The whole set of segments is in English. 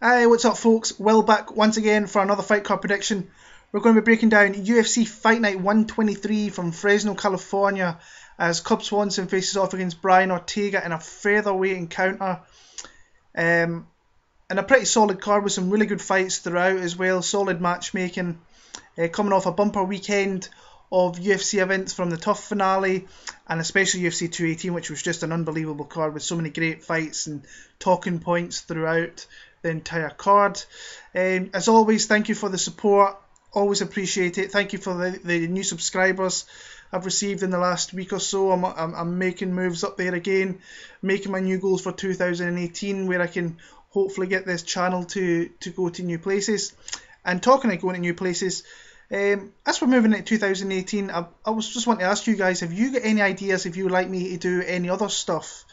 Hi, what's up folks? Will back once again for another fight card prediction. We're going to be breaking down UFC Fight Night 123 from Fresno, California, as Swanson faces off against Brian Ortega in a featherweight encounter. And a pretty solid card with some really good fights throughout as well, solid matchmaking. Coming off a bumper weekend of UFC events from the TUF finale and especially UFC 218, which was just an unbelievable card with so many great fights and talking points throughout the entire card. As always, thank you for the support, always appreciate it. Thank you for the new subscribers I've received in the last week or so. I'm making moves up there again, making my new goals for 2018 where I can hopefully get this channel to go to new places. And talking of going to new places, as we're moving into 2018, I was just wanting to ask you guys, have you got any ideas if you would like me to do any other stuff?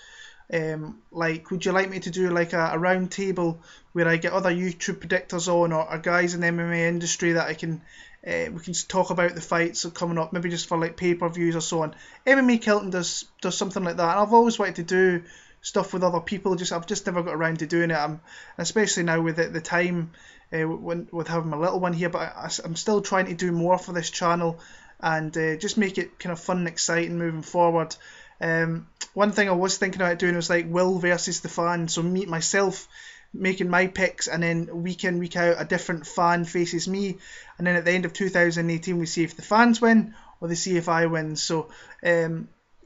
Like, would you like me to do like a round table where I get other YouTube predictors on, or guys in the MMA industry that I can we can talk about the fights coming up, maybe just for like pay-per-views or so on. MMA Kilton does something like that, and I've always wanted to do stuff with other people. I've just never got around to doing it. Especially now with the time with having my little one here, but I'm still trying to do more for this channel and just make it kind of fun and exciting moving forward. One thing I was thinking about doing was like Will versus the fan, so myself making my picks, and then week in week out a different fan faces me, and then at the end of 2018 we see if the fans win or they see if I win. So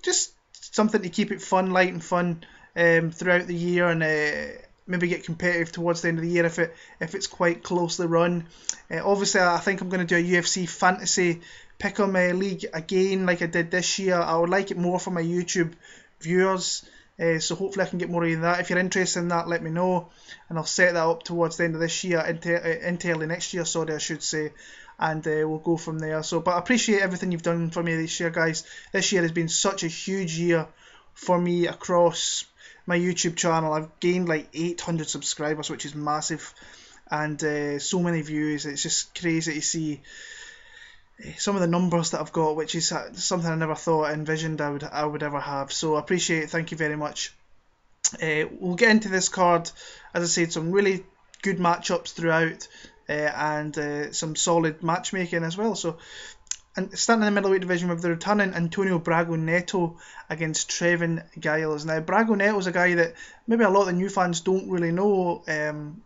just something to keep it fun, light and fun throughout the year, and maybe get competitive towards the end of the year if it's quite closely run. Obviously I think I'm going to do a UFC fantasy pick'em league again like I did this year. I would like it more for my YouTube viewers, so hopefully I can get more of that. If you're interested in that, let me know, and I'll set that up towards the end of this year, into early next year, sorry I should say, and we'll go from there. So, but I appreciate everything you've done for me this year, guys. This year has been such a huge year for me across my YouTube channel. I've gained like 800 subscribers, which is massive, and so many views. It's just crazy to see some of the numbers that I've got, which is something I never thought envisioned I would ever have. So I appreciate it. Thank you very much. We'll get into this card. As I said, some really good matchups throughout, and some solid matchmaking as well. So, and starting in the middleweight division with the returning Antonio Braga Neto against Trevin Giles. Now, Braga Neto is a guy that maybe a lot of the new fans don't really know.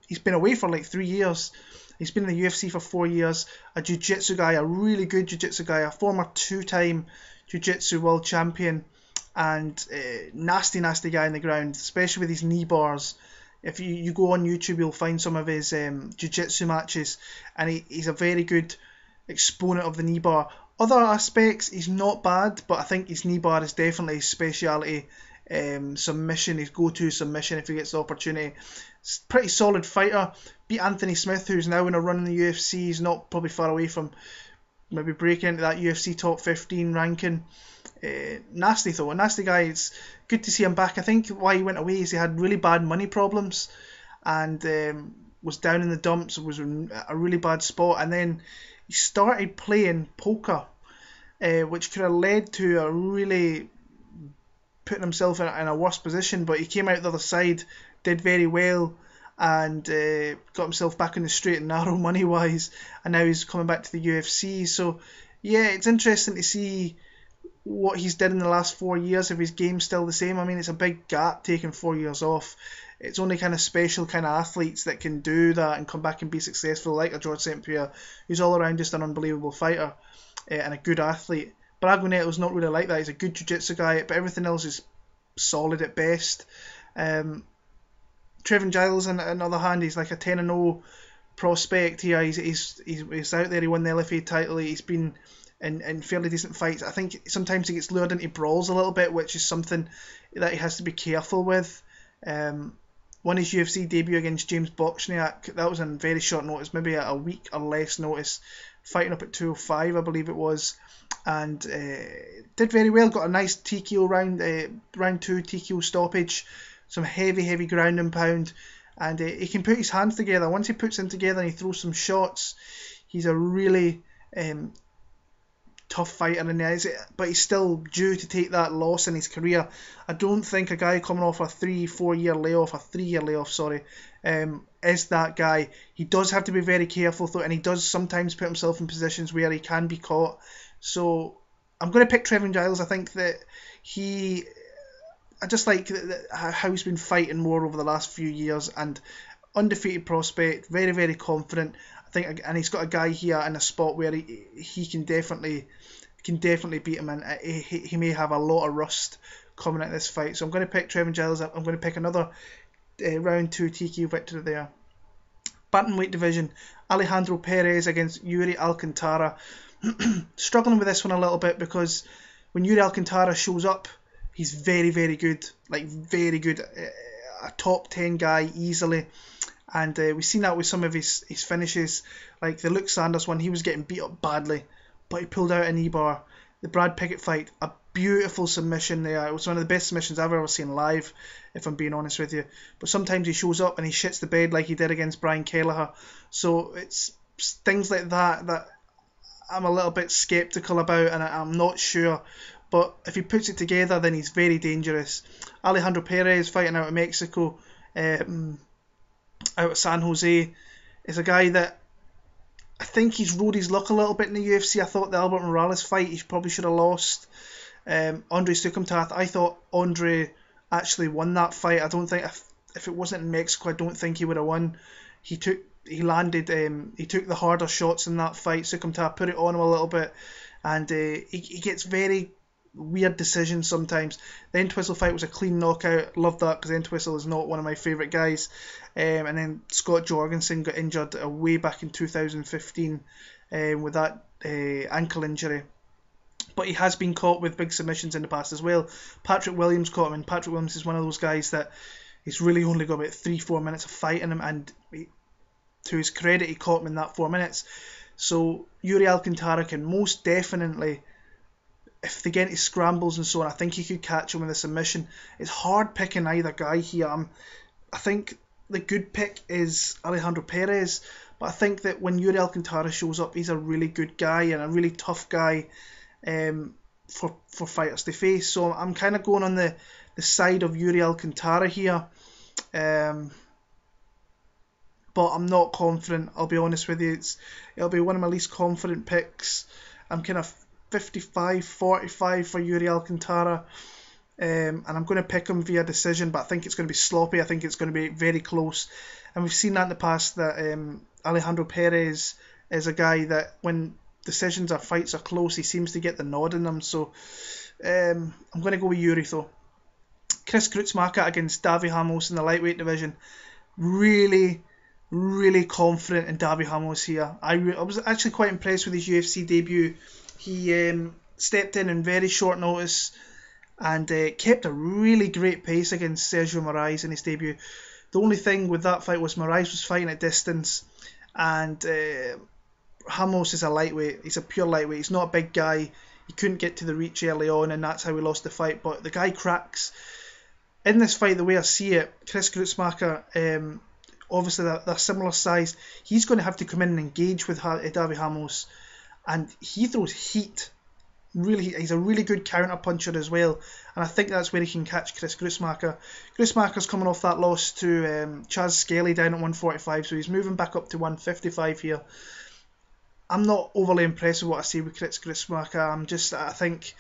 He's been away for like 3 years. He's been in the UFC for 4 years. A jiu-jitsu guy, a really good jiu-jitsu guy, a former 2-time jiu-jitsu world champion, and nasty guy on the ground, especially with his knee bars. If you go on YouTube, you'll find some of his jiu-jitsu matches, and he's a very good exponent of the knee bar. Other aspects, he's not bad, but I think his knee bar is definitely his speciality. Submission, his go-to submission if he gets the opportunity. Pretty solid fighter. Beat Anthony Smith, who's now in a run in the UFC. He's not probably far away from maybe breaking into that UFC top 15 ranking. Nasty though, a nasty guy. It's good to see him back. I think why he went away is he had really bad money problems, and was down in the dumps, was in a really bad spot, and then he started playing poker, which could have led to a really putting himself in a worse position, but he came out the other side, did very well, and got himself back in the straight and narrow money wise, and now he's coming back to the UFC. So yeah, it's interesting to see what he's did in the last 4 years, if his game's still the same. I mean, it's a big gap taking 4 years off. It's only kind of special kind of athletes that can do that and come back and be successful, like a George St. Pierre, who's all around just an unbelievable fighter and a good athlete. Braga Neto's not really like that. He's a good jiu-jitsu guy, but everything else is solid at best. Trevin Giles, on the other hand, he's like a 10-0 prospect here. He's out there. He won the LFA title. He's been in fairly decent fights. I think sometimes he gets lured into brawls a little bit, which is something that he has to be careful with. Won his UFC debut against James Bochniak. That was on very short notice, maybe a week or less notice, fighting up at 205, I believe it was, and did very well. Got a nice TKO round 2 TKO stoppage, some heavy ground and pound, and he can put his hands together. Once he puts them together and he throws some shots, he's a really tough fighter, and but he's still due to take that loss in his career. I don't think a guy coming off a 3-4 year layoff, a 3 year layoff, sorry, is that guy. He does have to be very careful though, and he does sometimes put himself in positions where he can be caught. So I'm going to pick Trevin Giles. I think that I just like how he's been fighting more over the last few years, and undefeated prospect, very, very confident. I think, and he's got a guy here in a spot where he can definitely beat him, and he may have a lot of rust coming at this fight. So I'm going to pick Trevin Giles. I'm going to pick another round 2 TKO victory there. Bantamweight division, Alejandro Perez against Iuri Alcantara. Struggling with this one a little bit because when Iuri Alcantara shows up, he's very, very good. Like, very good. A top 10 guy easily. And we've seen that with some of his finishes. Like the Luke Sanders one, he was getting beat up badly, but he pulled out an E-bar. The Brad Pickett fight, a beautiful submission there. It was one of the best submissions I've ever seen live, if I'm being honest with you. But sometimes he shows up and he shits the bed like he did against Brian Kelleher. So it's things like that I'm a little bit sceptical about, and I'm not sure. But if he puts it together, then he's very dangerous. Alejandro Perez fighting out of Mexico, out of San Jose, is a guy that I think he's rode his luck a little bit in the UFC. I thought the Albert Morales fight he probably should have lost. Andre Soukhamthath, I thought Andre actually won that fight. I don't think if it wasn't in Mexico, I don't think he would have won. He took the harder shots in that fight. Soukhamthath put it on him a little bit, and he gets very weird decisions sometimes. The Entwistle fight was a clean knockout. Love that, because Entwistle is not one of my favourite guys. And then Scott Jorgensen got injured way back in 2015 with that ankle injury. But he has been caught with big submissions in the past as well. Patrick Williams caught him, and Patrick Williams is one of those guys that he's really only got about 3-4 minutes of fighting him, and to his credit, he caught him in that 4 minutes. So Iuri Alcantara can most definitely, if they get into scrambles and so on, I think he could catch him with a submission. It's hard picking either guy here. I think the good pick is Alejandro Perez, but I think that when Iuri Alcantara shows up, he's a really good guy and a really tough guy for fighters to face. So I'm kind of going on the side of Iuri Alcantara here, but I'm not confident. I'll be honest with you. It'll be one of my least confident picks. I'm kind of 55-45 for Iuri Alcantara, and I'm going to pick him via decision, but I think it's going to be sloppy. I think it's going to be very close, and we've seen that in the past, that Alejandro Perez is a guy that when decisions or fights are close, he seems to get the nod in them. So I'm going to go with Iuri though. Chris Gruetzmacher against Davi Ramos in the lightweight division. Really, really confident in Davi Ramos here. I was actually quite impressed with his UFC debut. He stepped in very short notice and kept a really great pace against Sergio Moraes in his debut. The only thing with that fight was Moraes was fighting at distance, and Ramos is a lightweight. He's a pure lightweight. He's not a big guy. He couldn't get to the reach early on, and that's how he lost the fight. But the guy cracks. In this fight, the way I see it, Chris Gruetzmacher, obviously they're similar size. He's going to have to come in and engage with Davi Ramos, and he throws heat. Really, he's a really good counter puncher as well, and I think that's where he can catch Chris Gruetzmacher. Gruetzmacher's coming off that loss to Chaz Skelly down at 145, so he's moving back up to 155 here. I'm not overly impressed with what I see with Chris Gruetzmacher. I think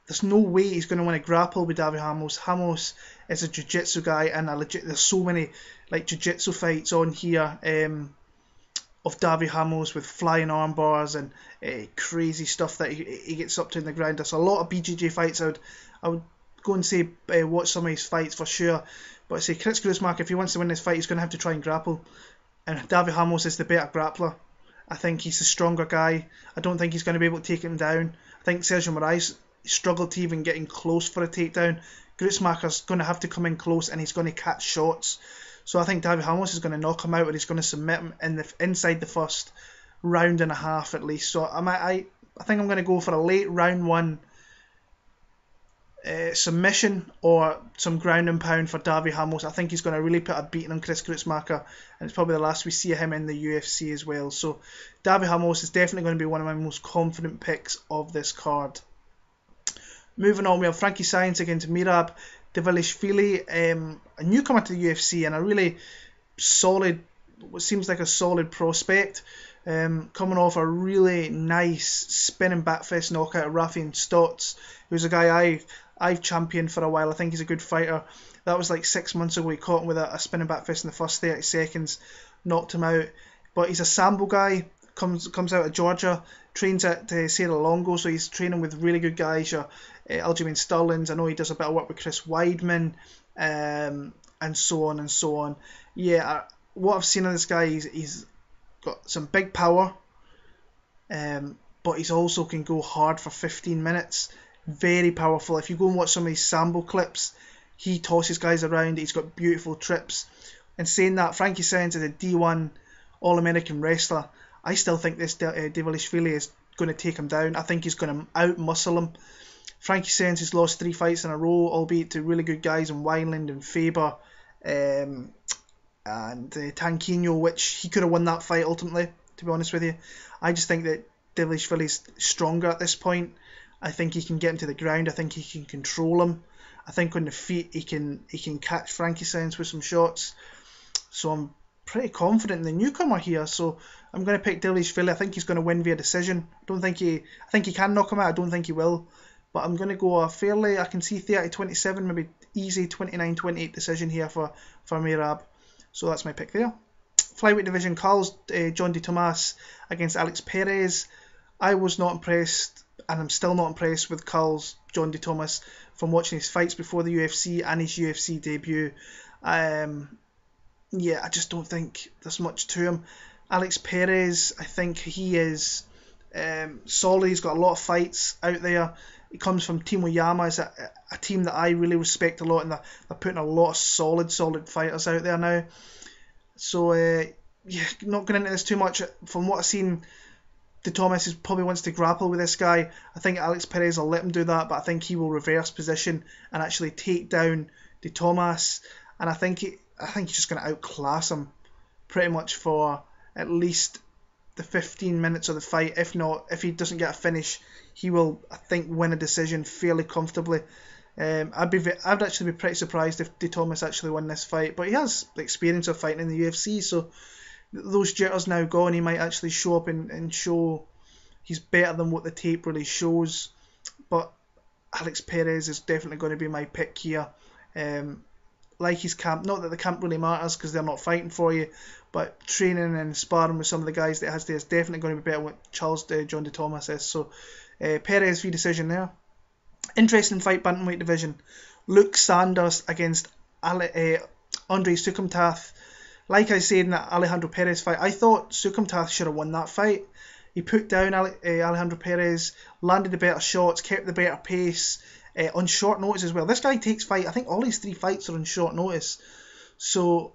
there's no way he's going to win a grapple with Davi Ramos. Ramos is a jiu-jitsu guy, and there's so many like jiu-jitsu fights on here of Davi Ramos with flying arm bars and crazy stuff that he gets up to in the ground. There's a lot of BJJ fights. I would go and say watch some of his fights for sure. But I say Chris Gruetzmacher, if he wants to win this fight, he's going to have to try and grapple. And Davi Ramos is the better grappler. I think he's the stronger guy. I don't think he's going to be able to take him down. I think Sergio Moraes struggled to even getting close for a takedown. Gruetzmacher's going to have to come in close, and he's going to catch shots. So I think Davi Ramos is going to knock him out, or he's going to submit him inside the first round and a half at least. So I think I'm going to go for a late round one submission or some ground and pound for Davi Ramos. I think he's going to really put a beating on Chris Gruetzmacher, and it's probably the last we see of him in the UFC as well. So Davi Ramos is definitely going to be one of my most confident picks of this card. Moving on, we have Frankie Saenz against Merab Dvalishvili, a newcomer to the UFC and a really solid what seems like a solid prospect, coming off a really nice spinning backfist knockout of Rafian Stotts, who's a guy I've championed for a while. I think he's a good fighter. That was like 6 months ago. He caught him with a spinning backfist in the first 30 seconds, knocked him out. But he's a Sambo guy, comes out of Georgia, trains at Sierra Longo, so he's training with really good guys. Aljamain Sterling's. I know he does a bit of work with Chris Weidman, and so on and so on. Yeah, what I've seen of this guy, he's got some big power, but he's also can go hard for 15 minutes. Very powerful. If you go and watch some of these Sambo clips, he tosses guys around. He's got beautiful trips. And saying that, Frankie Saenz is a D1 All-American wrestler. I still think this Dvalishvili is going to take him down. I think he's going to out-muscle him. Frankie Saenz has lost 3 fights in a row, albeit to really good guys in Wineland and Faber, and Tanquinho, which he could have won that fight ultimately, to be honest with you. I just think that Dvalishvili's stronger at this point. I think he can get him to the ground. I think he can control him. I think on the feet he can catch Frankie Saenz with some shots. So I'm pretty confident in the newcomer here. So I'm going to pick Dvalishvili. I think he's going to win via decision. I think he can knock him out. I don't think he will. But I'm going to go a fairly, I can see 30-27, maybe easy 29-28 decision here for Merab. So that's my pick there. Flyweight division, Carl's John de Tomas against Alex Perez. I was not impressed, and I'm still not impressed with Carl's John de Tomas from watching his fights before the UFC and his UFC debut. Yeah, I just don't think there's much to him. Alex Perez, I think he is solid. He's got a lot of fights out there. He comes from Team Oyama, is a team that I really respect a lot, and they're putting a lot of solid fighters out there now. So, yeah, not going into this too much. From what I've seen, De Tomas probably wants to grapple with this guy. I think Alex Perez will let him do that, but I think he will reverse position and actually take down De Tomas. And I think he's just going to outclass him pretty much for at least the 15 minutes of the fight. If not, if he doesn't get a finish, he will, I think, win a decision fairly comfortably. I'd actually be pretty surprised if De Tomas actually won this fight, but he has the experience of fighting in the UFC, so those jitters now gone, he might actually show up and show he's better than what the tape really shows. But Alex Perez is definitely going to be my pick here. Like his camp, not that the camp really matters because they're not fighting for you, but training and sparring with some of the guys that it has there is definitely going to be better than what John de Tomas is. So Perez v decision there. Interesting fight, bantamweight division. Luke Sanders against Andre Soukhamthath. Like I said in the Alejandro Perez fight, I thought Soukhamthath should have won that fight. He put down Alejandro Perez, landed the better shots, kept the better pace, on short notice as well. This guy takes fight. I think all his 3 fights are on short notice. So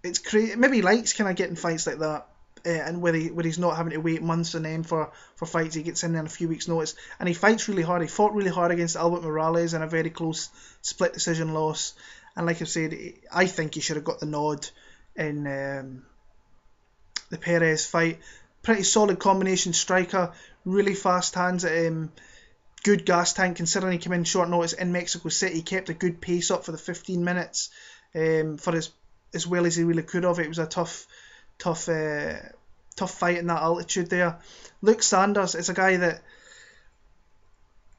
it's crazy. Maybe he likes kind of getting fights like that, and where he's not having to wait months on end for fights. He gets in there in a few weeks' notice, and he fights really hard. He fought really hard against Albert Morales in a very close split decision loss. And like I said, I think he should have got the nod in the Perez fight. Pretty solid combination striker, really fast hands at him, good gas tank considering he came in short notice in Mexico City. He kept a good pace up for the 15 minutes for as well as he really could have. It was a tough fight in that altitude there. Luke Sanders is a guy that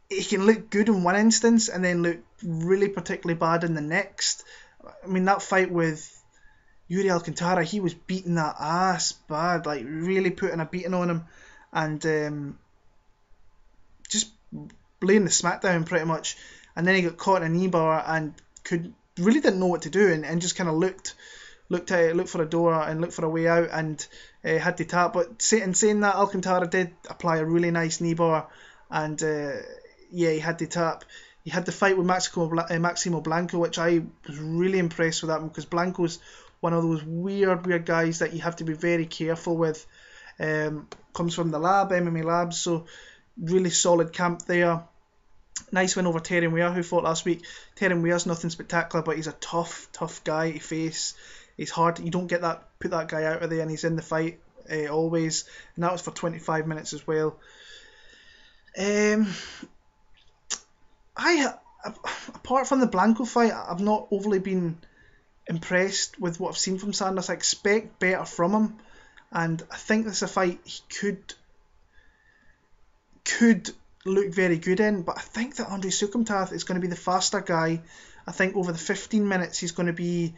he can look good in one instance and then look really particularly bad in the next. I mean, that fight with Iuri Alcantara, he was beating that ass bad, like really putting a beating on him, and just laying the smackdown pretty much. And then he got caught in a knee bar and really didn't know what to do, and just kind of looked for a door and looked for a way out, and had to tap. But in saying that, Alcantara did apply a really nice knee bar, and he had to tap. He had the fight with Maximo Blanco, which I was really impressed with that, because Blanco's one of those weird guys that you have to be very careful with. Comes from the lab, MMA Labs, so really solid camp there. Nice win over Terry Weir, who fought last week. Terry Weir's nothing spectacular, but he's a tough guy to face. He's hard. You don't put that guy out of there, and he's in the fight always. And that was for 25 minutes as well. Apart from the Blanco fight, I've not overly been impressed with what I've seen from Sanders. I expect better from him, and I think this is a fight he could look very good in, but I think that Andre Soukhamthath is going to be the faster guy. I think over the 15 minutes he's going to be...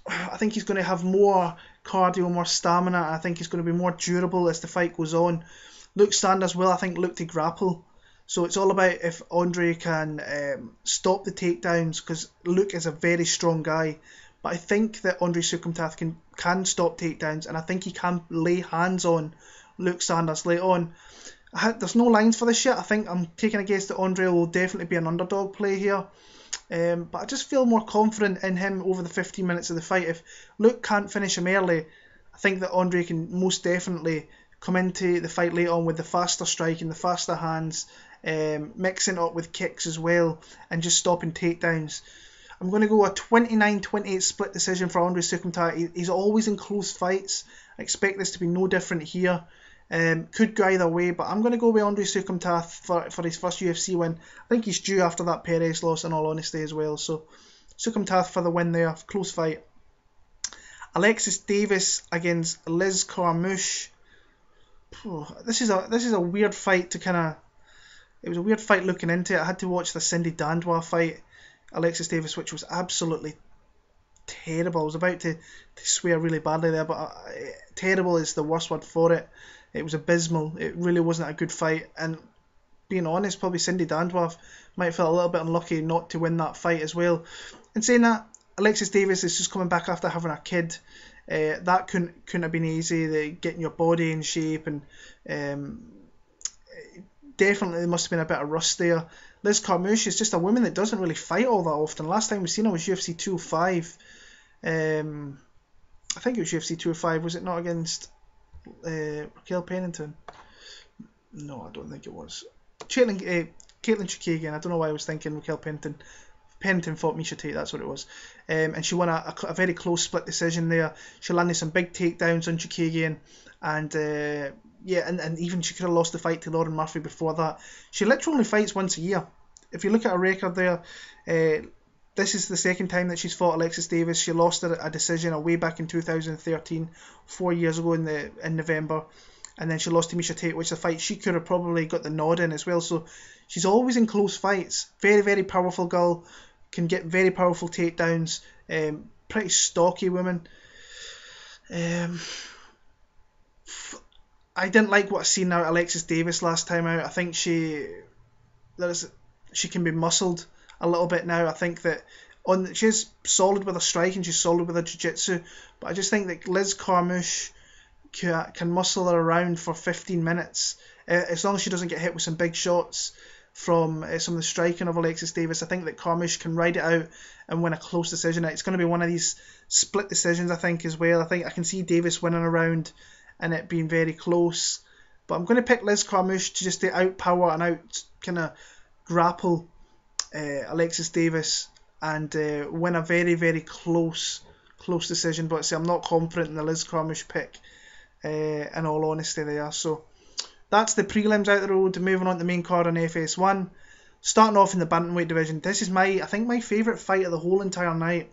I think he's going to have more cardio, more stamina. I think he's going to be more durable as the fight goes on. Luke Sanders will, I think, look to grapple. So it's all about if Andre can stop the takedowns, because Luke is a very strong guy. But I think that Andre Soukhamthath can stop takedowns, and I think he can lay hands on Luke Sanders later on. There's no lines for this yet. I think I'm taking a guess that Andre will definitely be an underdog play here. But I just feel more confident in him over the 15 minutes of the fight. If Luke can't finish him early, I think that Andre can most definitely come into the fight later on with the faster striking, the faster hands, mixing it up with kicks as well, and just stopping takedowns. I'm going to go a 29-28 split decision for Andre Soukhamthath. He's always in close fights. I expect this to be no different here. Could go either way, but I'm going to go with Andre Soukhamthath for his first UFC win. I think he's due after that Perez loss, in all honesty, as well. So Soukhamthath for the win there. Close fight. Alexis Davis against Liz Carmouche. This is a weird fight to kind of... It was a weird fight looking into it. I had to watch the Cindy Dandois fight, Alexis Davis, which was absolutely terrible. I was about to swear really badly there, but terrible is the worst word for it. It was abysmal. It really wasn't a good fight, and being honest, probably Cindy Dandois might have felt a little bit unlucky not to win that fight as well. And saying that, Alexis Davis is just coming back after having a kid. That couldn't have been easy, getting your body in shape, and definitely there must have been a bit of rust there. Liz Carmouche is just a woman that doesn't really fight all that often. Last time we seen her was UFC 205. I think it was UFC 205, was it not, against Raquel Pennington? No, I don't think it was. Caitlin Chukagian. I don't know why I was thinking Raquel Pennington. Pennington fought Miesha Tate, that's what it was. And she won a very close split decision there. She landed some big takedowns on Chukagian, and and even she could have lost the fight to Lauren Murphy before that. She literally only fights once a year. If you look at her record there, this is the second time that she's fought Alexis Davis. She lost a decision way back in 2013, 4 years ago in November. And then she lost to Miesha Tate, which is a fight she could have probably got the nod in as well. So she's always in close fights. Very, very powerful girl. Can get very powerful takedowns. Pretty stocky woman. I didn't like what I seen out of Alexis Davis last time out. I think she can be muscled a little bit now. I think that she's solid with her strike and she's solid with her jiu-jitsu, but I just think that Liz Carmouche can muscle her around for 15 minutes. As long as she doesn't get hit with some big shots from some of the striking of Alexis Davis, I think that Carmouche can ride it out and win a close decision. It's going to be one of these split decisions, I think, as well. I think I can see Davis winning a round and it being very close. But I'm going to pick Liz Carmouche to just to outpower and out kind of grapple Alexis Davis and win a very, very close decision. But I'm not confident in the Liz Carmouche pick, in all honesty there. So that's the prelims out the road. Moving on to the main card on FS1. Starting off in the bantamweight division. This is I think my favourite fight of the whole entire night.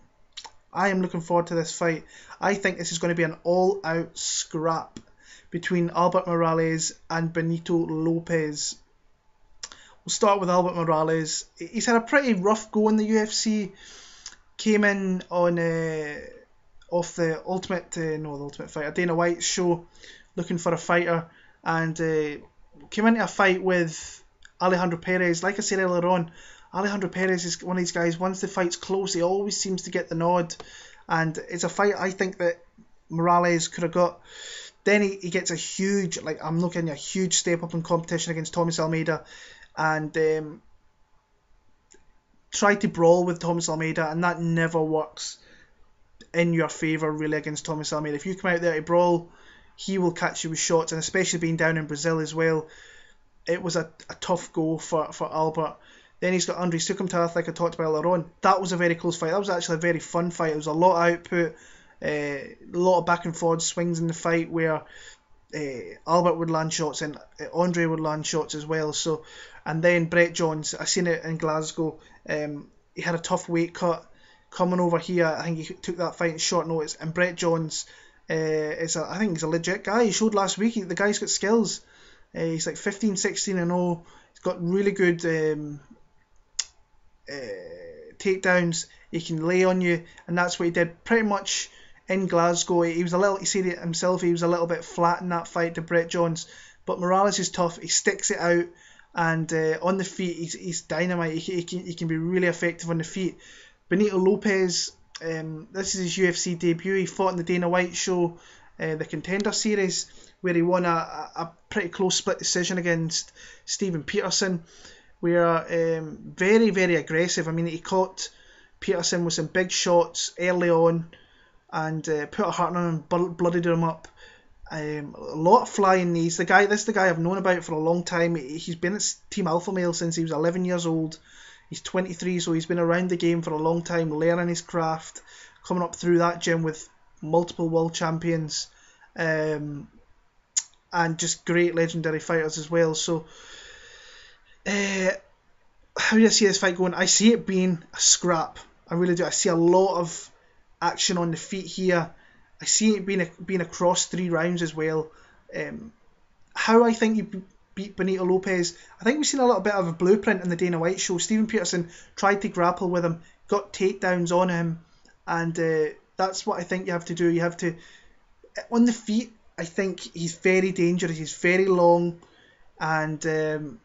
I am looking forward to this fight. I think this is going to be an all-out scrap between Albert Moraes and Benito Lopez. We'll start with Albert Moraes. He's had a pretty rough go in the UFC. Came in on off the Ultimate Fighter, Dana White's show, looking for a fighter, and came into a fight with Alejandro Perez. Like I said earlier on, Alejandro Perez is one of these guys, once the fight's close, he always seems to get the nod. And it's a fight I think that Moraes could have got. Then he gets a huge, I'm looking at a huge step up in competition against Thomas Almeida. And tried to brawl with Thomas Almeida, and that never works in your favour really against Thomas Almeida. If you come out there to brawl, he will catch you with shots, and especially being down in Brazil as well, it was a tough go for Albert. Then he's got Andre Soukhamthath, like I talked about earlier on. That was a very close fight. That was actually a very fun fight. It was a lot of output, a lot of back and forth swings in the fight where Albert would land shots and Andre would land shots as well. So, and then Brett Johns, I seen it in Glasgow. He had a tough weight cut. coming over here. I think he took that fight in short notice. And Brett Johns I think he's a legit guy. He showed last week. The guy's got skills. He's like 15, 16 and 0. He's got really good takedowns. He can lay on you, and that's what he did pretty much in Glasgow. He said it himself, he was a little bit flat in that fight to Brett Johns, but Moraes is tough. He sticks it out, and on the feet he's dynamite. He can be really effective on the feet. Benito Lopez, this is his UFC debut. He fought in the Dana White show, the Contender Series, where he won a pretty close split decision against Steven Peterson. Were very, very aggressive. I mean, he caught Peterson with some big shots early on and put a heart on him and bloodied him up. A lot of flying knees. This is the guy I've known about for a long time. He's been at Team Alpha Male since he was 11 years old. He's 23, so he's been around the game for a long time, learning his craft, coming up through that gym with multiple world champions, and just great legendary fighters as well. So, how do I see this fight going? I see it being a scrap. I really do. I see a lot of action on the feet here. I see it being across 3 rounds as well. How I think you beat Benito Lopez, I think we've seen a little bit of a blueprint in the Dana White show. Steven Peterson tried to grapple with him, got takedowns on him, and that's what I think you have to do. You have to, on the feet, I think he's very dangerous. He's very long, and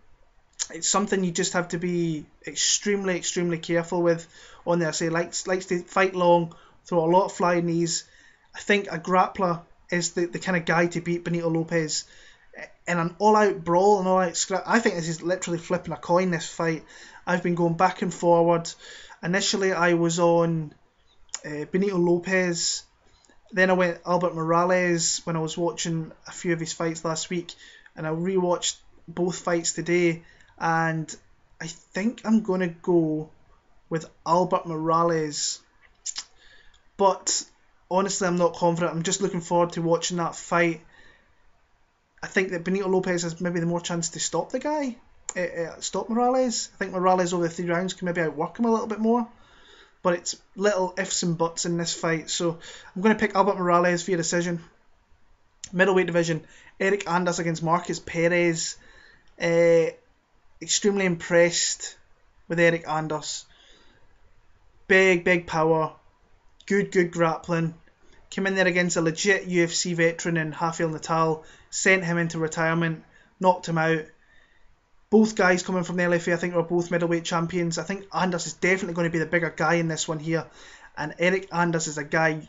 it's something you just have to be extremely, extremely careful with on there. Say likes to fight long, throw a lot of flying knees. I think a grappler is the kind of guy to beat Benito Lopez in an all-out brawl, an all-out scrap. I think this is literally flipping a coin, this fight. I've been going back and forward. Initially, I was on Benito Lopez. Then I went Albert Moraes when I was watching a few of his fights last week, and I rewatched both fights today, and I think I'm going to go with Albert Moraes. But honestly, I'm not confident. I'm just looking forward to watching that fight. I think that Benito Lopez has maybe the more chance to stop the guy, stop Moraes. I think Moraes over the 3 rounds can maybe outwork him a little bit more. But it's little ifs and buts in this fight. So I'm going to pick Albert Moraes via decision. Middleweight division, Eryk Anders against Markus Perez. Extremely impressed with Eryk Anders. Big power. Good grappling. Came in there against a legit UFC veteran in Rafael Natal. Sent him into retirement. Knocked him out. Both guys coming from the LFA, I think, are both middleweight champions. I think Anders is definitely going to be the bigger guy in this one here. And Eryk Anders is a guy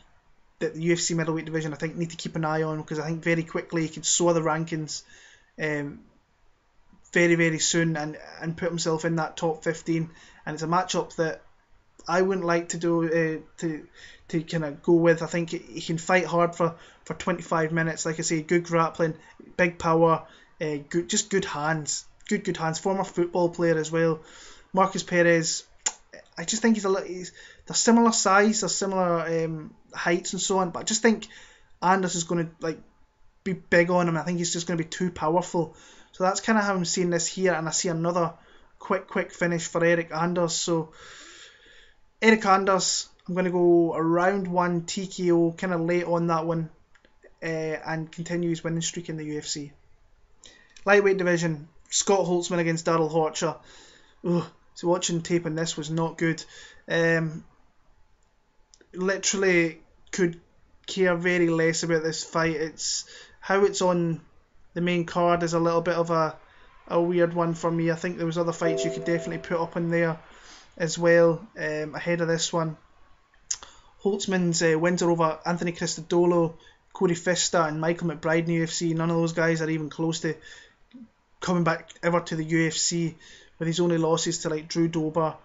that the UFC middleweight division, I think, need to keep an eye on, because I think very quickly he can soar the rankings very soon and put himself in that top 15. And it's a matchup that I wouldn't like to do to kind of go with. I think he can fight hard for 25 minutes. Like I say, good grappling, big power, good hands. Good hands. Former football player as well. Markus Perez, I just think they're similar size, they're similar heights and so on, but I just think Anders is going to be big on him. I think he's just going to be too powerful. So that's kind of how I'm seeing this here, and I see another quick finish for Eryk Anders. So Eryk Anders, I'm going to go a round 1 TKO, kind of late on that one, and continue his winning streak in the UFC. Lightweight division, Scott Holtzman against Darrell Horcher. So watching tape on this was not good. Literally could care very less about this fight. It's how it's on the main card is a little bit of a weird one for me. I think there was other fights you could definitely put up in there as well ahead of this one. Holtzman's wins are over Anthony Cristodolo, Cody Fista and Michael McBride in the UFC. None of those guys are even close to coming back ever to the UFC, with his only losses to Drew Dober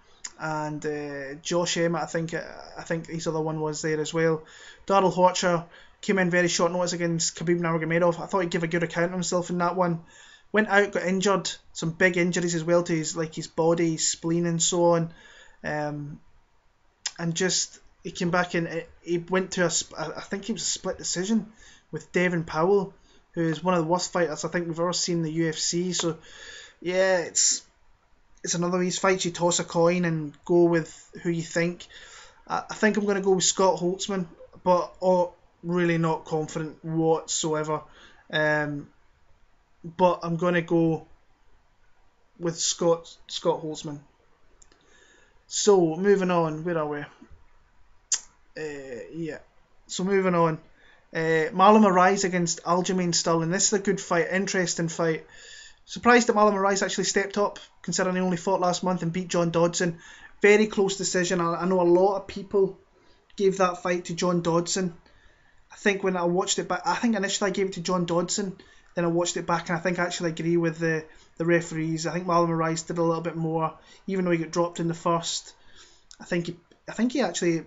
and Josh Emmett. I think his other one was there as well. Darrell Horcher came in very short notice against Khabib Nurmagomedov. I thought he'd give a good account of himself in that one. Went out, got injured, some big injuries as well to his body, his spleen and so on. And just he came back and he went to I think it was a split decision with Devin Powell, who is one of the worst fighters I think we've ever seen in the UFC. So yeah, it's another of these fights you toss a coin and go with who you think. I think I'm going to go with Scott Holtzman, but really not confident whatsoever. But I'm going to go with Scott Holtzman. So, moving on. Where are we? So, moving on. Marlon Moraes against Aljamain Sterling. This is a good fight, interesting fight. Surprised that Marlon Moraes actually stepped up, considering he only fought last month and beat John Dodson. Very close decision. I know a lot of people gave that fight to John Dodson. I think when I watched it back, I think initially I gave it to John Dodson, then I watched it back, and I think I actually agree with the referees. I think Marlon Moraes did a little bit more, even though he got dropped in the first. I think he actually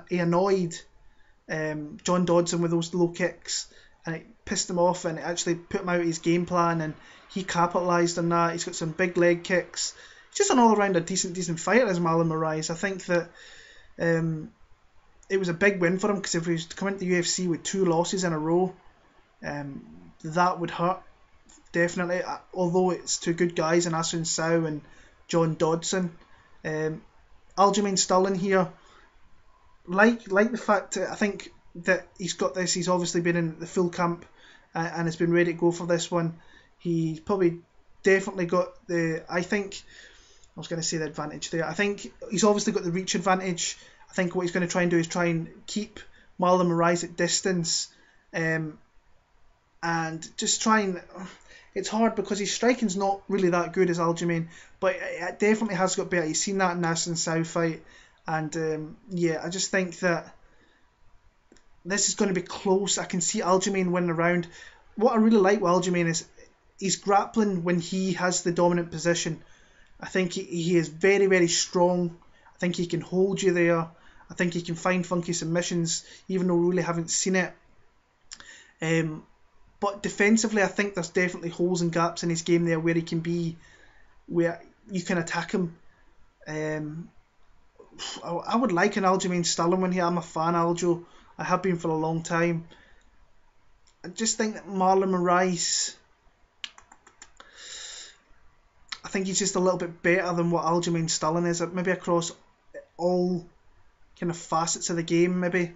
he annoyed John Dodson with those low kicks, and it pissed him off, and it actually put him out of his game plan, and he capitalised on that. He's got some big leg kicks. He's just an all-around a decent fighter as Marlon Moraes. I think that it was a big win for him, because if he was to come into the UFC with 2 losses in a row, that would hurt, definitely. Although it's 2 good guys in Asun Sao and John Dodson. Aljamain Sterling here, like the fact that I think that he's got this, he's obviously been in the full camp and has been ready to go for this one. He's probably definitely got the advantage there. I think he's obviously got the reach advantage. I think what he's going to try and do is try and keep Marlon Moraes at distance, and just try and... It's hard because his striking's not really that good as Aljamain, but it definitely has got better. You've seen that in Asun Sao fight, and I just think that this is going to be close. I can see Aljamain winning the round. What I really like with Aljamain is he's grappling when he has the dominant position. I think he is very, very strong. I think he can hold you there. I think he can find funky submissions, even though we really haven't seen it. But defensively, I think there's definitely holes and gaps in his game there where he can be, where you can attack him. I would like an Aljamain Sterling win here. I'm a fan of Aljo. I have been for a long time. I just think that Marlon Moraes, I think he's just a little bit better than what Aljamain Sterling is, maybe across all kind of facets of the game, maybe.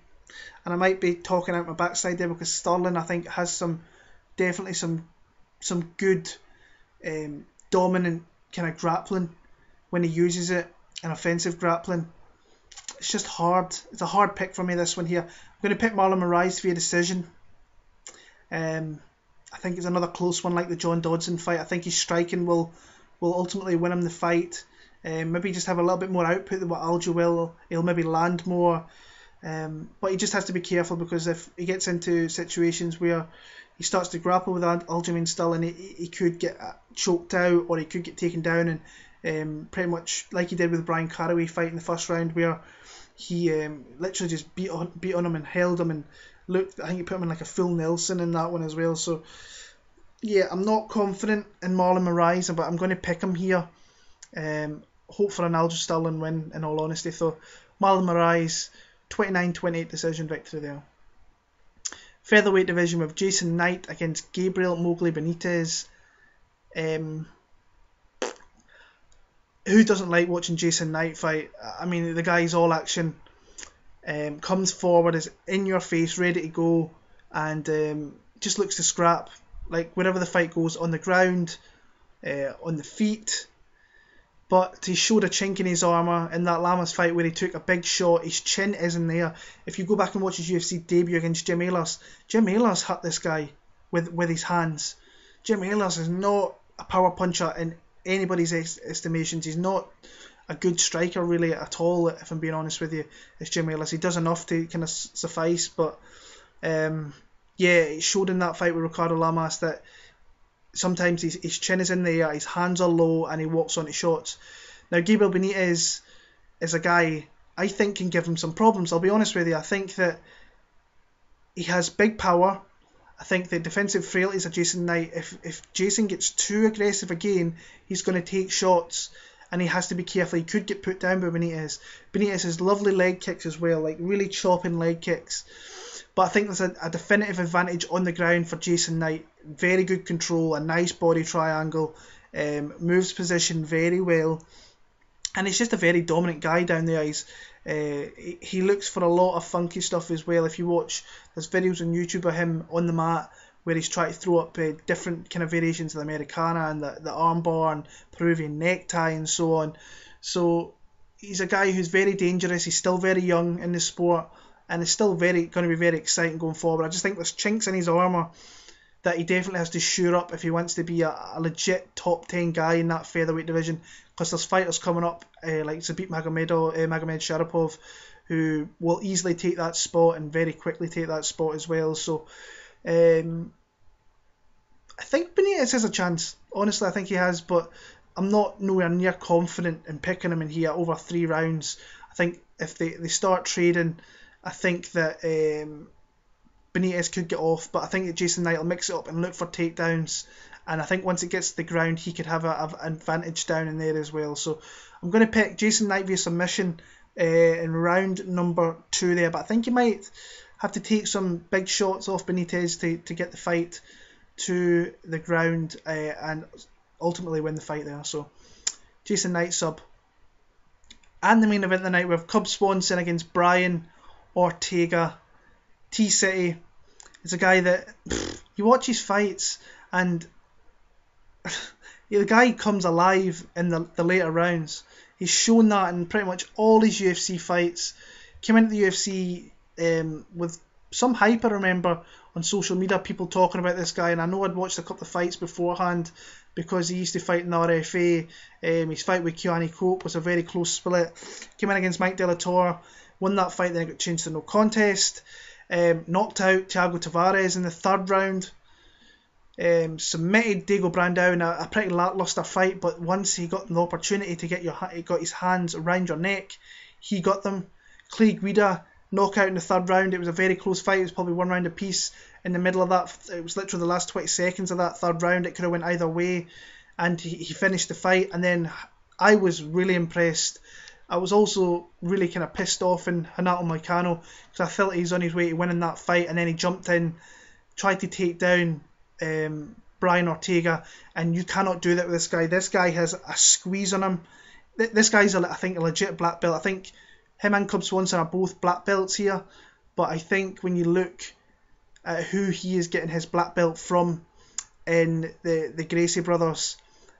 And I might be talking out my backside there, because Sterling, I think, has definitely some good dominant kind of grappling when he uses it, and offensive grappling. It's just hard. It's a hard pick for me, this one here. I'm going to pick Marlon Moraes via decision. I think it's another close one like the John Dodson fight. I think his striking will ultimately win him the fight. Maybe just have a little bit more output than what Aljo will. He'll maybe land more. But he just has to be careful, because if he gets into situations where he starts to grapple with Aljamain Sterling, he could get choked out, or he could get taken down, and pretty much like he did with Brian Caraway fight in the first round, where he literally just beat on him and held him, and looked. I think he put him in like a full Nelson in that one as well. So yeah, I'm not confident in Marlon Moraes, but I'm going to pick him here. Hope for an Aljo Sterling win, in all honesty. So Marlon Moraes, 29-28 decision victory there. Featherweight division with Jason Knight against Gabriel Mowgli Benitez. Who doesn't like watching Jason Knight fight? I mean, the guy's all action. Comes forward, is in your face, ready to go, and just looks to scrap. Like, wherever the fight goes, on the ground, on the feet. But he showed a chink in his armour in that Lamas fight where he took a big shot. His chin isn't there. If you go back and watch his UFC debut against Jim Ehlers hurt this guy with his hands. Jim Ehlers is not a power puncher in anybody's estimations. He's not a good striker really at all, if I'm being honest with you. It's Jim Ehlers. He does enough to kind of suffice, but it showed in that fight with Ricardo Lamas that sometimes his chin is in the air, his hands are low, and he walks onto shots. Now, Gabriel Benitez is a guy I think can give him some problems. I'll be honest with you. I think that he has big power. I think the defensive frailties of Jason Knight, if Jason gets too aggressive again, he's going to take shots, and he has to be careful. He could get put down by Benitez. Benitez has lovely leg kicks as well, like really chopping leg kicks. But I think there's a definitive advantage on the ground for Jason Knight. Very good control, a nice body triangle, moves position very well. And he's just a very dominant guy down there. He looks for a lot of funky stuff as well. If you watch, there's videos on YouTube of him on the mat where he's trying to throw up different kind of variations of the Americana and the armbar and Peruvian necktie and so on. So he's a guy who's very dangerous. He's still very young in the sport, and it's still going to be very exciting going forward. I just think there's chinks in his armour that he definitely has to shore up if he wants to be a legit top 10 guy in that featherweight division, because there's fighters coming up like Zabit Magomed Sharapov, who will easily take that spot and very quickly take that spot as well. So I think Benitez has a chance. Honestly, I think he has, but I'm not nowhere near confident in picking him in here over 3 rounds. I think if they start trading, I think that Benitez could get off, but I think that Jason Knight will mix it up and look for takedowns, and I think once it gets to the ground, he could have an advantage down in there as well. So I'm going to pick Jason Knight via submission in round number 2 there, but I think he might have to take some big shots off Benitez to get the fight to the ground and ultimately win the fight there. So Jason Knight sub. And the main event of the night, we have Cub Swanson against Brian Ortega. T-City is a guy that you watch his fights and the guy comes alive in the later rounds. He's shown that in pretty much all his UFC fights. Came into the UFC with some hype, I remember, on social media, people talking about this guy, and I know I'd watched a couple of fights beforehand because he used to fight in the RFA. His fight with Keone Cope was a very close split. Came in against Mike De La Torre, won that fight, then it got changed to no contest. Knocked out Thiago Tavares in the 3rd round. Submitted Diego Brandao in a pretty lackluster fight, but once he got an opportunity to he got his hands around your neck, he got them. Clay Guida, knockout in the 3rd round. It was a very close fight. It was probably 1 round apiece in the middle of that. It was literally the last 20 seconds of that 3rd round. It could have went either way, and he finished the fight. And then I was really impressed. I was also really kind of pissed off in Renato Moicano because I felt he's on his way to winning that fight, and then he jumped in, tried to take down Brian Ortega, and you cannot do that with this guy. This guy has a squeeze on him. This guy's, I think, a legit black belt. I think him and Cub Swanson are both black belts here, but I think when you look at who he is getting his black belt from in the Gracie brothers,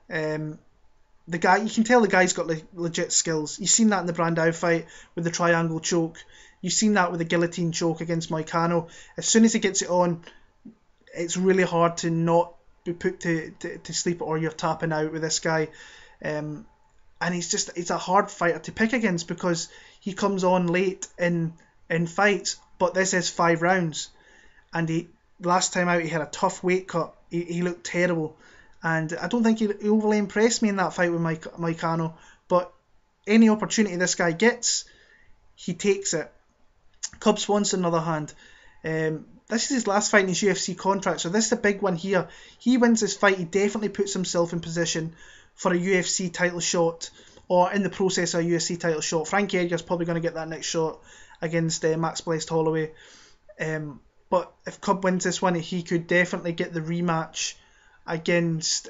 the guy, you can tell the guy's got legit skills. You've seen that in the Brandao fight with the triangle choke. You've seen that with the guillotine choke against Moicano. As soon as he gets it on, it's really hard to not be put to sleep, or you're tapping out with this guy. And he's a hard fighter to pick against because he comes on late in fights, but this is 5 rounds. And last time out he had a tough weight cut. He looked terrible. And I don't think he overly impressed me in that fight with Moicano. But any opportunity this guy gets, he takes it. Cub Swanson, on the other hand, this is his last fight in his UFC contract, so this is a big one here. He wins this fight, he definitely puts himself in position for a UFC title shot, or in the process of a UFC title shot. Frankie Edgar's probably going to get that next shot against Max Blessed Holloway. But if Cub wins this one, he could definitely get the rematch against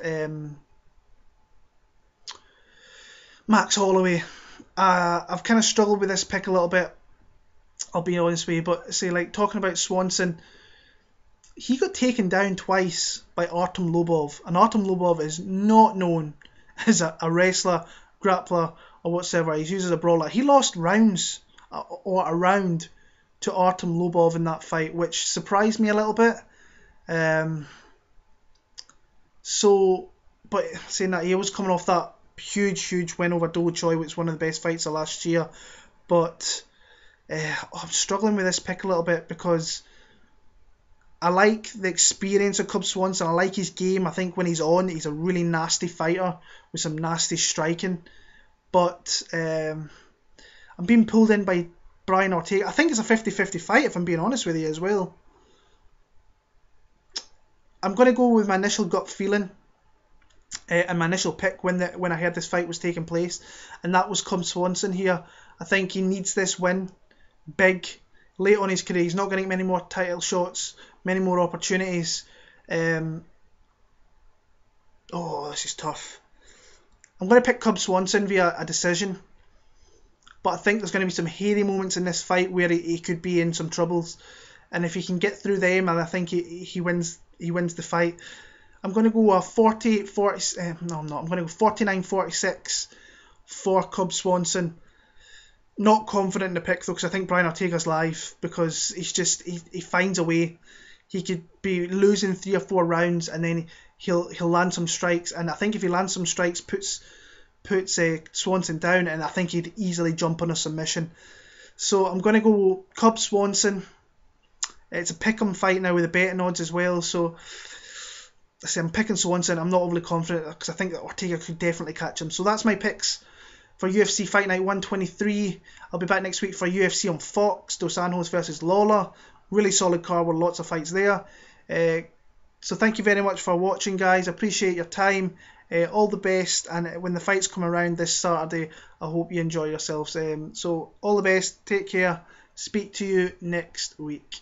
Max Holloway. I've kind of struggled with this pick a little bit, I'll be honest with you, but say, like, talking about Swanson, he got taken down twice by Artem Lobov, and Artem Lobov is not known as a wrestler, grappler, or whatsoever. He's used as a brawler. He lost rounds, or a round, to Artem Lobov in that fight, which surprised me a little bit. But saying that, he was coming off that huge win over Do Choi, which was one of the best fights of last year. But I'm struggling with this pick a little bit because I like the experience of Cub Swanson. I like his game. I think when he's on, he's a really nasty fighter with some nasty striking. But I'm being pulled in by Brian Ortega. I think it's a 50-50 fight, if I'm being honest with you as well. I'm going to go with my initial gut feeling and my initial pick when I heard this fight was taking place, and that was Cub Swanson here. I think he needs this win big late on his career. He's not going to get many more title shots, many more opportunities. This is tough. I'm going to pick Cub Swanson via a decision, but I think there's going to be some hairy moments in this fight where he could be in some troubles, and if he can get through them, and I think he wins the fight. I'm going to go a 49-46 for Cub Swanson. Not confident in the pick though, because I think Brian Ortega's live, because he finds a way. He could be losing 3 or 4 rounds, and then he'll land some strikes, and I think if he lands some strikes, puts Swanson down, and I think he'd easily jump on a submission. So I'm going to go Cub Swanson. It's a pick'em fight now with the betting odds as well, so I say I'm picking Swanson. I'm not overly confident because I think that Ortega could definitely catch him. So that's my picks for UFC Fight Night 123. I'll be back next week for UFC on Fox, Dos Anjos versus Lawler. Really solid card with lots of fights there. So thank you very much for watching, guys. Appreciate your time. All the best, and when the fights come around this Saturday, I hope you enjoy yourselves. So all the best. Take care. Speak to you next week.